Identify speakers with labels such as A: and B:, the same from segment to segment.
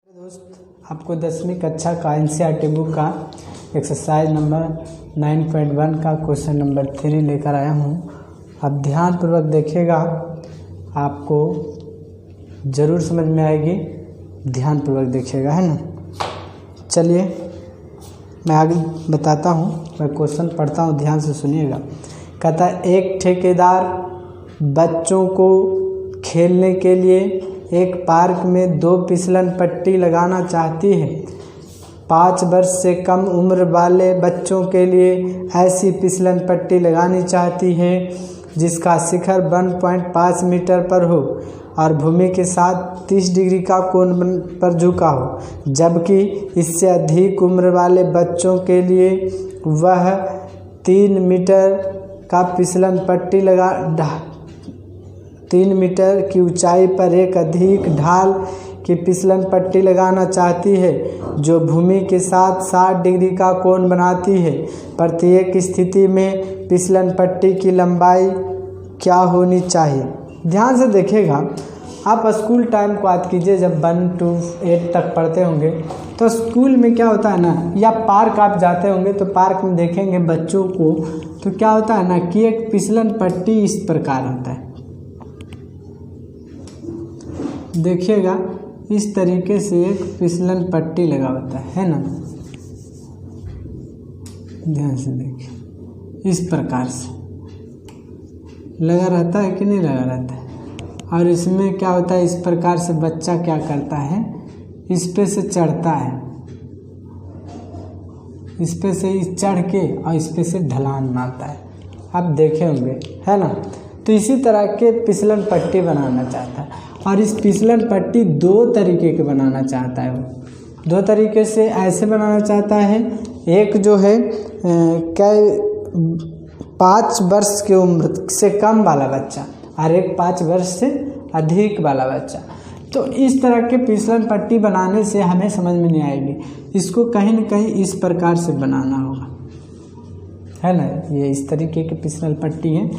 A: दोस्त आपको 10वीं कक्षा का एनसीईआरटी बुक का एक्सरसाइज नंबर 9.1 का क्वेश्चन नंबर 3 लेकर आया हूँ। अब ध्यानपूर्वक देखिएगा, आपको ज़रूर समझ में आएगी। ध्यानपूर्वक देखिएगा, है ना। चलिए मैं आगे बताता हूँ, मैं क्वेश्चन पढ़ता हूँ, ध्यान से सुनिएगा। कहता है, एक ठेकेदार बच्चों को खेलने के लिए एक पार्क में 2 फिसलन पट्टी लगाना चाहती है। 5 वर्ष से कम उम्र वाले बच्चों के लिए ऐसी फिसलन पट्टी लगानी चाहती है जिसका शिखर 1.5 मीटर पर हो और भूमि के साथ 30 डिग्री का कोण पर झुका हो, जबकि इससे अधिक उम्र वाले बच्चों के लिए वह 3 मीटर का फिसलन पट्टी 3 मीटर की ऊंचाई पर एक अधिक ढाल की फिसलन पट्टी लगाना चाहती है जो भूमि के साथ 60 डिग्री का कोण बनाती है। प्रत्येक स्थिति में फिसलन पट्टी की लंबाई क्या होनी चाहिए। ध्यान से देखिएगा, आप स्कूल टाइम को याद कीजिए, जब 1 to 8 तक पढ़ते होंगे तो स्कूल में क्या होता है ना, या पार्क आप जाते होंगे तो पार्क में देखेंगे बच्चों को, तो क्या होता है ना कि एक फिसलन पट्टी इस प्रकार होता है। देखिएगा, इस तरीके से एक फिसलन पट्टी लगा होता है ना। ध्यान से देखिए, इस प्रकार से लगा रहता है कि नहीं लगा रहता है। और इसमें क्या होता है, इस प्रकार से बच्चा क्या करता है, इस पे से चढ़ता है, इस पे से चढ़ के और इस पे से ढलान मारता है। आप देखे होंगे, है ना। तो इसी तरह के फिसलन पट्टी बनाना चाहता है, और इस फिसलन पट्टी 2 तरीके के बनाना चाहता है। वो 2 तरीके से ऐसे बनाना चाहता है, एक जो है 5 वर्ष की उम्र से कम वाला बच्चा और एक 5 वर्ष से अधिक वाला बच्चा। तो इस तरह के फिसलन पट्टी बनाने से हमें समझ में नहीं आएगी, इसको कहीं न कहीं इस प्रकार से बनाना होगा, है ना। ये इस तरीके की फिसलन पट्टी है,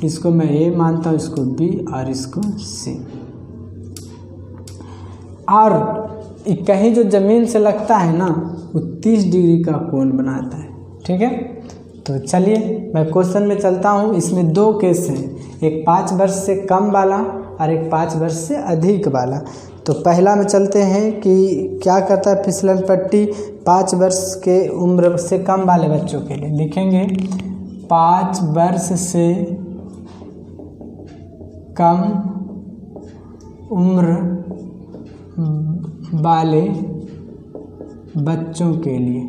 A: इसको मैं ए मानता हूँ, इसको बी और इसको सी। और कहीं जो ज़मीन से लगता है ना, वो 30 डिग्री का कोण बनाता है। ठीक है, तो चलिए मैं क्वेश्चन में चलता हूँ। इसमें 2 केस हैं, एक 5 वर्ष से कम वाला और एक 5 वर्ष से अधिक वाला। तो पहला में चलते हैं कि क्या करता है फिसलन पट्टी 5 वर्ष के उम्र से कम वाले बच्चों के लिए। लिखेंगे 5 वर्ष से कम उम्र वाले बच्चों के लिए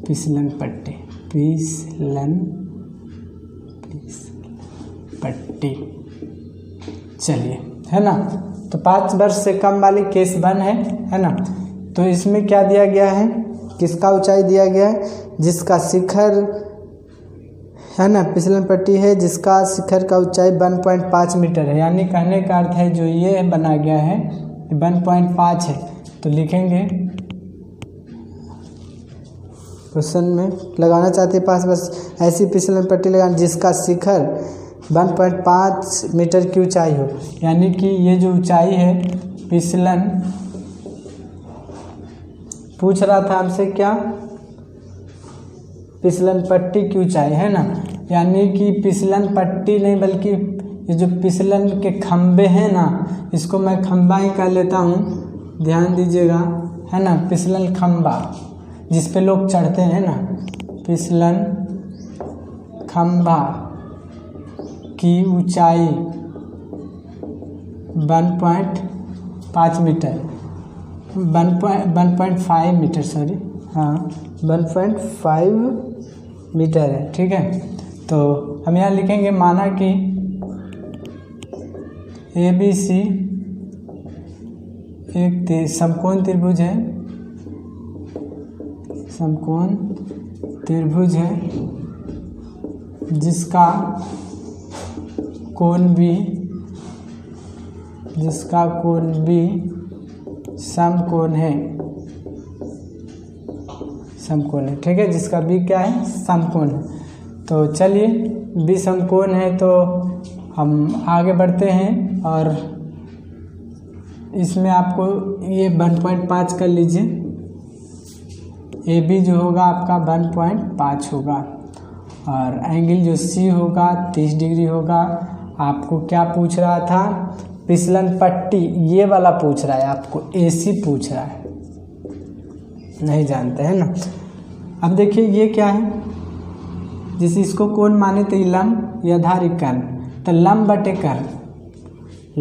A: फिसलन पट्टी, फिसलन पट्टी। चलिए, है ना। तो 5 वर्ष से कम वाली केस 1 है ना। तो इसमें क्या दिया गया है, किसका ऊंचाई दिया गया है, जिसका शिखर, है ना, फिसलन पट्टी है जिसका शिखर का ऊंचाई 1.5 मीटर है। यानी कहने का अर्थ है जो ये बना गया है 1.5 है। तो लिखेंगे क्वेश्चन में लगाना चाहते हैं 5 वर्ष ऐसी फिसलन पट्टी लगाना जिसका शिखर 1.5 मीटर की ऊंचाई हो। यानी कि ये जो ऊंचाई है फिसलन, पूछ रहा था हमसे क्या, फिसलन पट्टी की ऊंचाई, है ना। यानी कि फिसलन पट्टी नहीं बल्कि ये जो फिसलन के खंबे हैं ना, इसको मैं खंबा ही कह लेता हूँ, ध्यान दीजिएगा, है ना। फिसलन खंबा जिस पे लोग चढ़ते हैं ना, फिसलन खंबा की ऊंचाई 1.5 मीटर, 1.5 मीटर, सॉरी, हाँ 1.5 मीटर है। ठीक है, तो हम यहाँ लिखेंगे, माना कि ABC एक समकोण त्रिभुज है, समकोण त्रिभुज है जिसका कोण भी समकोण है, ठीक है, जिसका भी क्या है, समकोण है। तो चलिए, बी समकोण है तो हम आगे बढ़ते हैं और इसमें आपको ये 1.5 कर लीजिए, ए बी जो होगा आपका 1.5 होगा, और एंगल जो सी होगा 30 डिग्री होगा। आपको क्या पूछ रहा था, फिसलन पट्टी ये वाला पूछ रहा है, आपको AC पूछ रहा है, नहीं जानते हैं ना। अब देखिए ये क्या है, जैसे इसको कौन माने तो लंब या आधार कर्ण, तो लंब बटे कर्ण,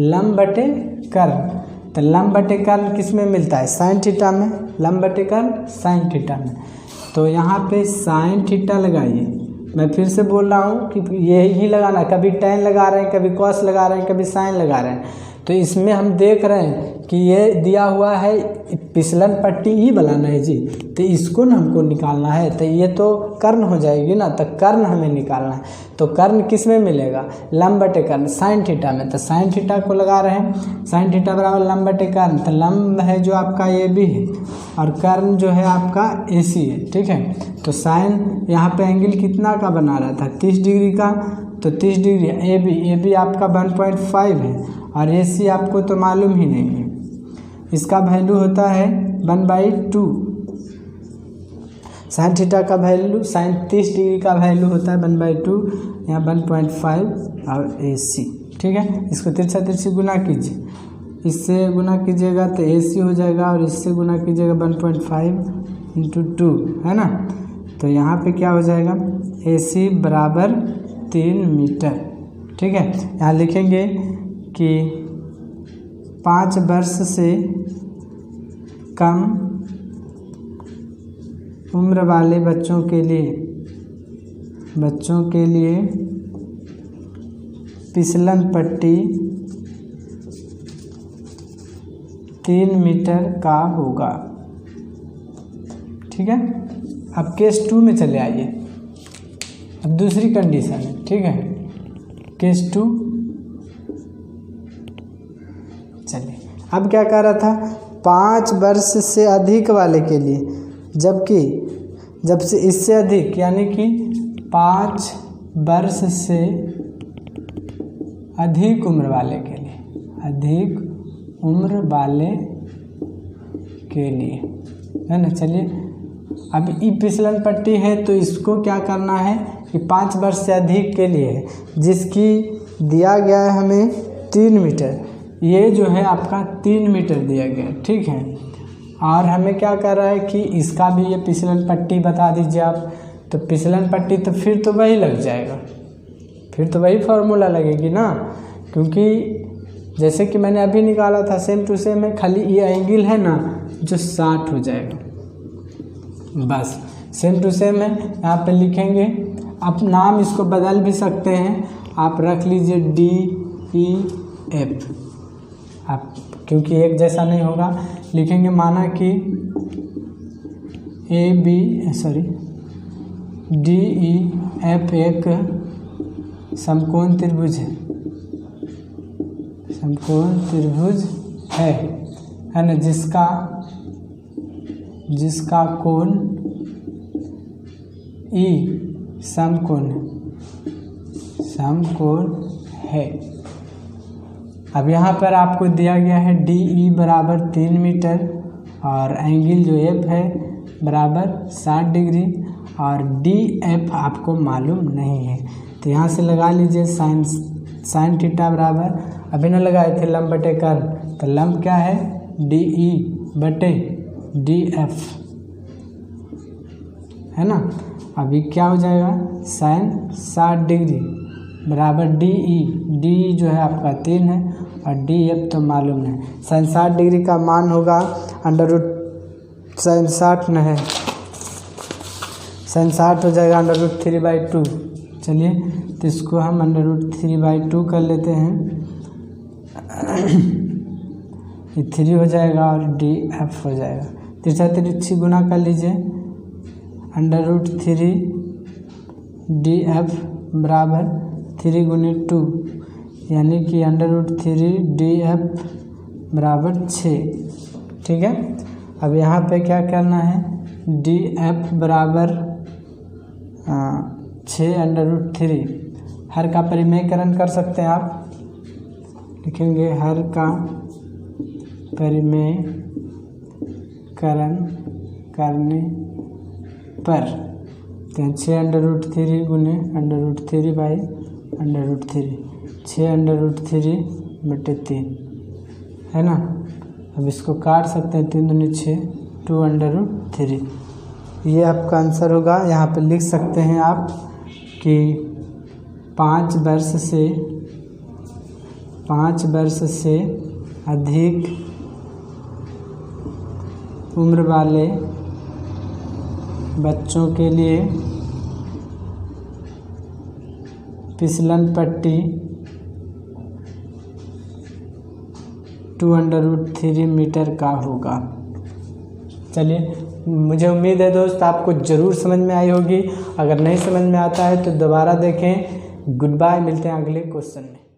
A: लंब बटे कर्ण, तो लंब बटे कर्ण किस में मिलता है, साइन थीटा में, लंब बटे कर्ण साइन थीटा में। तो यहाँ पे साइन थीटा लगाइए, मैं फिर से बोल रहा हूँ कि ये ही लगाना, कभी tan लगा रहे हैं, कभी cos लगा रहे हैं, कभी साइन लगा रहे हैं। तो इसमें हम देख रहे हैं कि ये दिया हुआ है फिसलन पट्टी ही बनाना है जी, तो इसको ना हमको निकालना है, तो ये तो कर्ण हो जाएगी ना, तो कर्ण हमें निकालना है। तो कर्ण किस में मिलेगा, लंब बटे कर्ण साइन थीटा में, तो साइन थीटा को लगा रहे हैं, साइन थीटा बराबर लंब बटे कर्ण, तो लंब है जो आपका AB है और कर्ण जो है आपका AC है, ठीक है। तो साइन यहाँ पे एंगल कितना का बना रहा था, 30 डिग्री का, तो 30 डिग्री AB आपका 1.5 है और AC आपको तो मालूम ही नहीं है, इसका वैल्यू होता है 1/2। साइन थीटा का वैल्यू, साइन 30 डिग्री का वैल्यू होता है 1/2, यहाँ 1.5 और AC, ठीक है। इसको तिरछा तिरछी गुना कीजिए, इससे गुना कीजिएगा तो AC हो जाएगा और इससे गुना कीजिएगा 1.5 × 2, है ना। तो यहाँ पे क्या हो जाएगा, AC बराबर 3 मीटर, ठीक है। यहाँ लिखेंगे कि 5 वर्ष से कम उम्र वाले बच्चों के लिए फिसलन पट्टी 3 मीटर का होगा, ठीक है। अब केस 2 में चले आइए, अब दूसरी कंडीशन है, ठीक है। केस 2, चलिए अब क्या कह रहा था, 5 वर्ष से अधिक वाले के लिए, जबकि जब से इससे अधिक, यानी कि 5 वर्ष से अधिक उम्र वाले के लिए, अधिक उम्र वाले के लिए, है ना। चलिए अब ई फिसलन पट्टी है तो इसको क्या करना है कि 5 वर्ष से अधिक के लिए है, जिसकी दिया गया है हमें 3 मीटर, ये जो है आपका 3 मीटर दिया गया है, ठीक है। और हमें क्या कर रहा है कि इसका भी ये फिसलन पट्टी बता दीजिए आप, तो फिसलन पट्टी तो फिर तो वही लग जाएगा, फिर तो वही फार्मूला लगेगी ना, क्योंकि जैसे कि मैंने अभी निकाला था सेम टू सेम है, खाली ये एंगल है ना जो 60 हो जाएगा, बस सेम टू सेम है। यहाँ पे लिखेंगे, आप नाम इसको बदल भी सकते हैं, आप रख लीजिए DEF, आप क्योंकि एक जैसा नहीं होगा, लिखेंगे माना कि DEF एक समकोण त्रिभुज है, समकोण त्रिभुज है ना, जिसका कोण E समकोण है। अब यहाँ पर आपको दिया गया है DE बराबर 3 मीटर और एंगल जो F है बराबर 60 डिग्री और DF आपको मालूम नहीं है, तो यहाँ से लगा लीजिए साइन थीटा बराबर, अभी ना लगाए थे लंब बटे कर्ण, तो लंब क्या है DE बटे DF, है ना। अभी क्या हो जाएगा, साइन 60 डिग्री बराबर DE जो है आपका 3 है और DF तो मालूम है। साइन 60 डिग्री का मान होगा साइन 60 न है, साइन 60 हो जाएगा √3/2। चलिए तो इसको हम √3/2 कर लेते हैं, ये 3 हो जाएगा और DF हो जाएगा, तिरछा तिरछी गुना कर लीजिए, √3 DF बराबर 3 × 2, यानी कि √3 DF बराबर 6, ठीक है। अब यहाँ पे क्या करना है, DF बराबर 6 √3, हर का परिमेयकरण कर सकते हैं आप, लिखेंगे हर का परिमेयकरण करने पर 6√3 गुने √3 बाई √3, 6√3/3 है ना। अब इसको काट सकते हैं, 3 दूनी 6, 2√3। ये आपका आंसर होगा। यहाँ पे लिख सकते हैं आप कि 5 वर्ष से अधिक उम्र वाले बच्चों के लिए फिसलन पट्टी 2√3 मीटर का होगा। चलिए, मुझे उम्मीद है दोस्त आपको ज़रूर समझ में आई होगी। अगर नहीं समझ में आता है तो दोबारा देखें। गुड बाय, मिलते हैं अगले क्वेश्चन में।